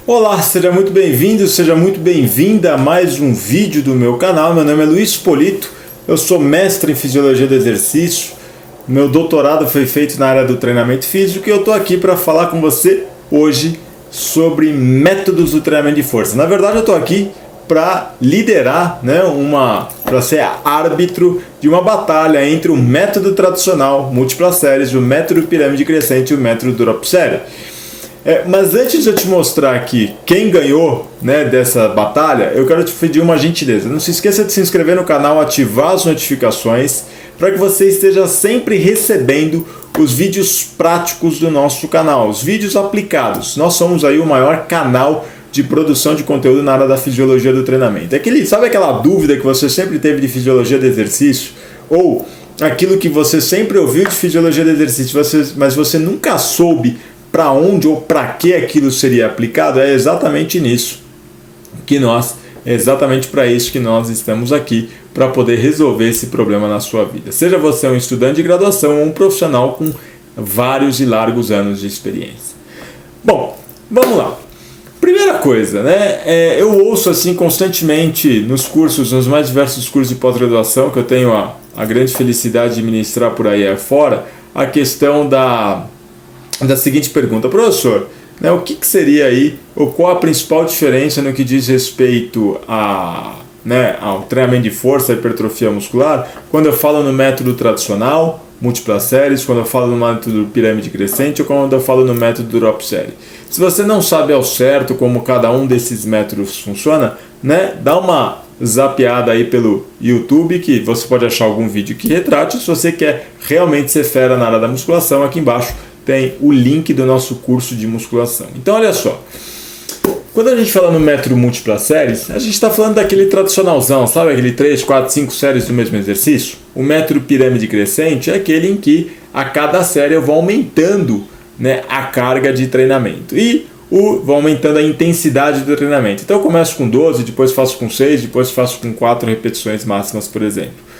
Olá, seja muito bem-vindo, seja muito bem-vinda a mais um vídeo do meu canal. Meu nome é Luiz Polito, eu sou mestre em Fisiologia do Exercício, meu doutorado foi feito na área do treinamento físico e eu estou aqui para falar com você hoje sobre métodos do treinamento de força. Na verdade, eu estou aqui para liderar, para ser árbitro de uma batalha entre o método tradicional múltiplas séries, o método pirâmide crescente e o método drop série. Mas antes de eu te mostrar aqui quem ganhou, dessa batalha, eu quero te pedir uma gentileza. Não se esqueça de se inscrever no canal, ativar as notificações para que você esteja sempre recebendo os vídeos práticos do nosso canal, os vídeos aplicados. Nós somos aí o maior canal de produção de conteúdo na área da fisiologia do treinamento. Sabe aquela dúvida que você sempre teve de fisiologia do exercício? Ou aquilo que você sempre ouviu de fisiologia do exercício, mas você nunca soube para onde ou para que aquilo seria aplicado? É exatamente para isso que nós estamos aqui, para poder resolver esse problema na sua vida. Seja você um estudante de graduação ou um profissional com vários e largos anos de experiência. Bom, vamos lá. Primeira coisa, eu ouço assim constantemente nos mais diversos cursos de pós-graduação que eu tenho a grande felicidade de ministrar por aí afora, a questão da seguinte pergunta: professor, o que seria aí, ou qual a principal diferença no que diz respeito ao treinamento de força, hipertrofia muscular, quando eu falo no método tradicional, múltiplas séries, quando eu falo no método pirâmide crescente ou quando eu falo no método drop série? Se você não sabe ao certo como cada um desses métodos funciona, dá uma zapeada aí pelo YouTube, que você pode achar algum vídeo que retrate. Se você quer realmente ser fera na área da musculação, aqui embaixo tem o link do nosso curso de musculação. Então olha só, quando a gente fala no método múltiplas séries, a gente está falando daquele tradicionalzão, sabe? Aquele 3, 4, 5 séries do mesmo exercício. O método pirâmide crescente é aquele em que a cada série eu vou aumentando a carga de treinamento e vou aumentando a intensidade do treinamento. Então eu começo com 12, depois faço com 6, depois faço com 4 repetições máximas, por exemplo.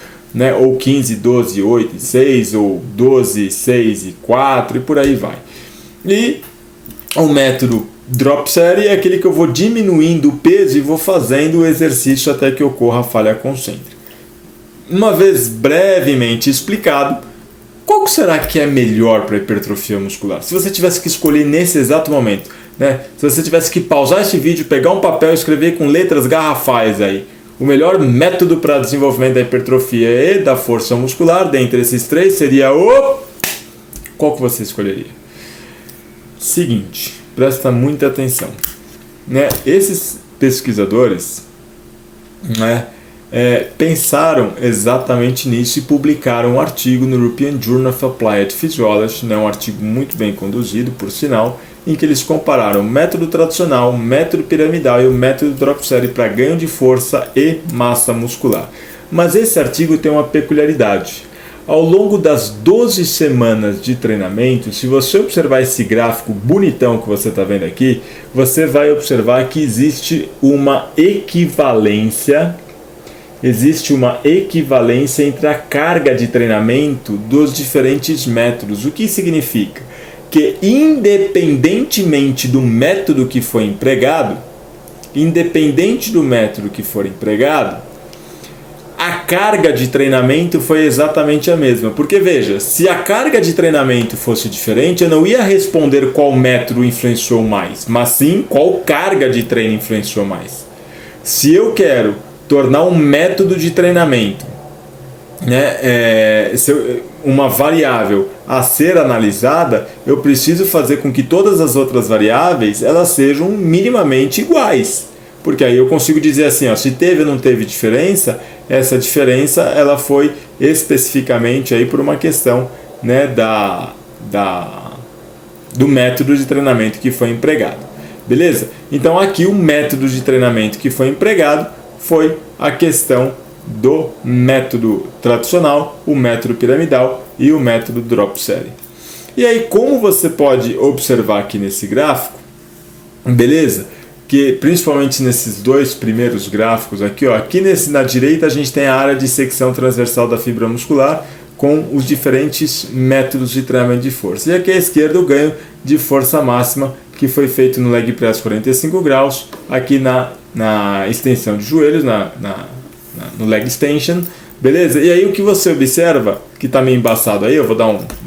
Ou 15, 12, 8 e 6, ou 12, 6 e 4, e por aí vai. E o método drop série é aquele que eu vou diminuindo o peso e vou fazendo o exercício até que ocorra a falha concêntrica. Uma vez brevemente explicado, qual será que é melhor para a hipertrofia muscular? Se você tivesse que escolher nesse exato momento, se você tivesse que pausar esse vídeo, pegar um papel e escrever com letras garrafais aí, o melhor método para desenvolvimento da hipertrofia e da força muscular, dentre esses três, seria qual que você escolheria? Seguinte, presta muita atenção. Esses pesquisadores pensaram exatamente nisso e publicaram um artigo no European Journal of Applied Physiology, um artigo muito bem conduzido, por sinal, em que eles compararam o método tradicional, o método piramidal e o método drop série para ganho de força e massa muscular. Mas esse artigo tem uma peculiaridade. Ao longo das 12 semanas de treinamento, se você observar esse gráfico bonitão que você está vendo aqui, você vai observar que existe uma equivalência entre a carga de treinamento dos diferentes métodos. O que significa? Que independentemente do método que for empregado, a carga de treinamento foi exatamente a mesma. Porque veja, se a carga de treinamento fosse diferente, eu não ia responder qual método influenciou mais, mas sim qual carga de treino influenciou mais. Se eu quero tornar um método de treinamento uma variável a ser analisada, eu preciso fazer com que todas as outras variáveis elas sejam minimamente iguais, porque aí eu consigo dizer assim, se teve ou não teve diferença, essa diferença ela foi especificamente aí por uma questão do método de treinamento que foi empregado, beleza? Então aqui o método de treinamento que foi empregado foi a questão do método tradicional, o método piramidal e o método drop série. E aí, como você pode observar aqui nesse gráfico, beleza? Que principalmente nesses dois primeiros gráficos aqui, na direita a gente tem a área de secção transversal da fibra muscular com os diferentes métodos de treinamento de força. E aqui à esquerda o ganho de força máxima, que foi feito no leg press 45 graus, aqui na extensão de joelhos, no leg extension, beleza? E aí o que você observa, que está meio embaçado aí, eu vou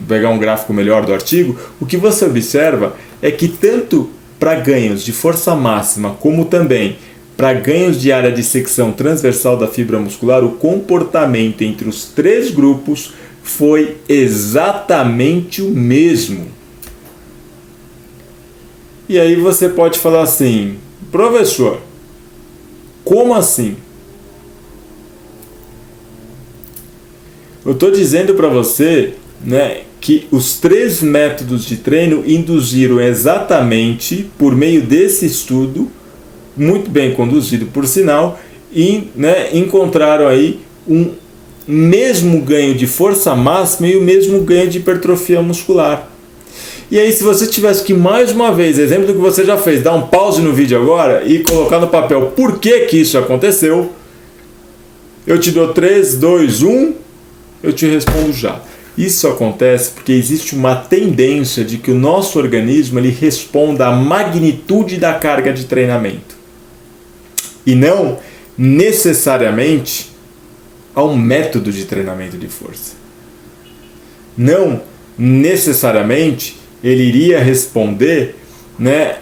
pegar um gráfico melhor do artigo, o que você observa é que tanto para ganhos de força máxima, como também para ganhos de área de secção transversal da fibra muscular, o comportamento entre os 3 grupos foi exatamente o mesmo. E aí você pode falar assim, professor, como assim? Eu estou dizendo para você, né, que os 3 métodos de treino induziram exatamente, por meio desse estudo, muito bem conduzido por sinal, e encontraram aí um mesmo ganho de força máxima e o mesmo ganho de hipertrofia muscular. E aí, se você tivesse que, mais uma vez, exemplo do que você já fez, dar um pause no vídeo agora e colocar no papel por que isso aconteceu, eu te dou 3, 2, 1, eu te respondo já. Isso acontece porque existe uma tendência de que o nosso organismo ele responda à magnitude da carga de treinamento e não necessariamente ao método de treinamento de força. Não necessariamente ele iria responder, né,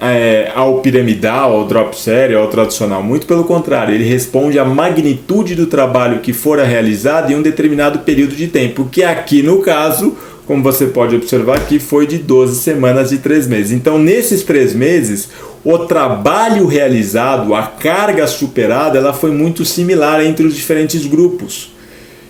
ao piramidal, ao drop série, ao tradicional. Muito pelo contrário, ele responde à magnitude do trabalho que fora realizado em um determinado período de tempo, que aqui no caso, como você pode observar aqui, foi de 12 semanas e 3 meses. Então, nesses 3 meses, o trabalho realizado, a carga superada, ela foi muito similar entre os diferentes grupos.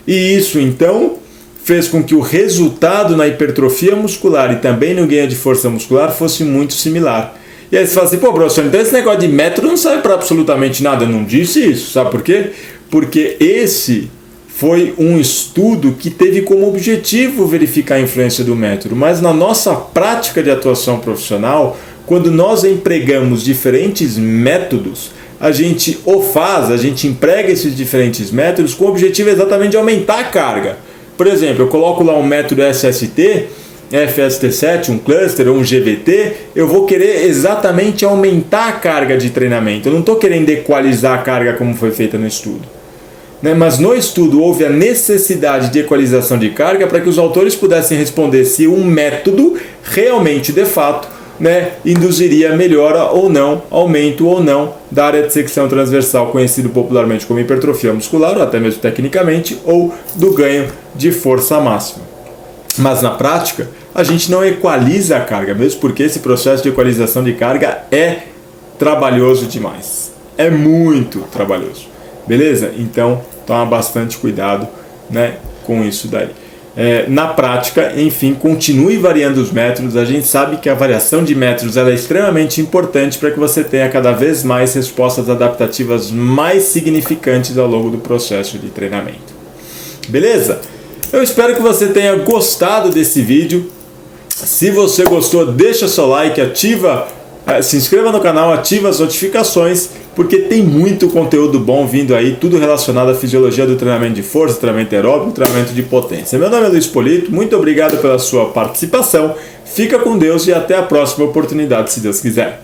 E isso, então, fez com que o resultado na hipertrofia muscular e também no ganho de força muscular fosse muito similar. E aí você fala assim, pô, professor, então esse negócio de método não serve para absolutamente nada. Eu não disse isso, sabe por quê? Porque esse foi um estudo que teve como objetivo verificar a influência do método, mas na nossa prática de atuação profissional, quando nós empregamos diferentes métodos, a gente emprega esses diferentes métodos com o objetivo exatamente de aumentar a carga. Por exemplo, eu coloco lá um método SST, FST7, um cluster ou um GVT, eu vou querer exatamente aumentar a carga de treinamento. Eu não estou querendo equalizar a carga como foi feita no estudo. Mas no estudo houve a necessidade de equalização de carga para que os autores pudessem responder se um método realmente, de fato, induziria melhora ou não, aumento ou não da área de secção transversal, conhecido popularmente como hipertrofia muscular, ou até mesmo tecnicamente, ou do ganho de força máxima. Mas na prática, a gente não equaliza a carga, mesmo porque esse processo de equalização de carga é trabalhoso demais. É muito trabalhoso. Beleza? Então, toma bastante cuidado, com isso daí. Na prática, enfim, continue variando os métodos. A gente sabe que a variação de métodos ela é extremamente importante para que você tenha cada vez mais respostas adaptativas mais significantes ao longo do processo de treinamento. Beleza? Eu espero que você tenha gostado desse vídeo. Se você gostou, deixa seu like, se inscreva no canal, ativa as notificações, porque tem muito conteúdo bom vindo aí, tudo relacionado à fisiologia do treinamento de força, treinamento aeróbico, treinamento de potência. Meu nome é Luiz Polito, muito obrigado pela sua participação, fica com Deus e até a próxima oportunidade, se Deus quiser.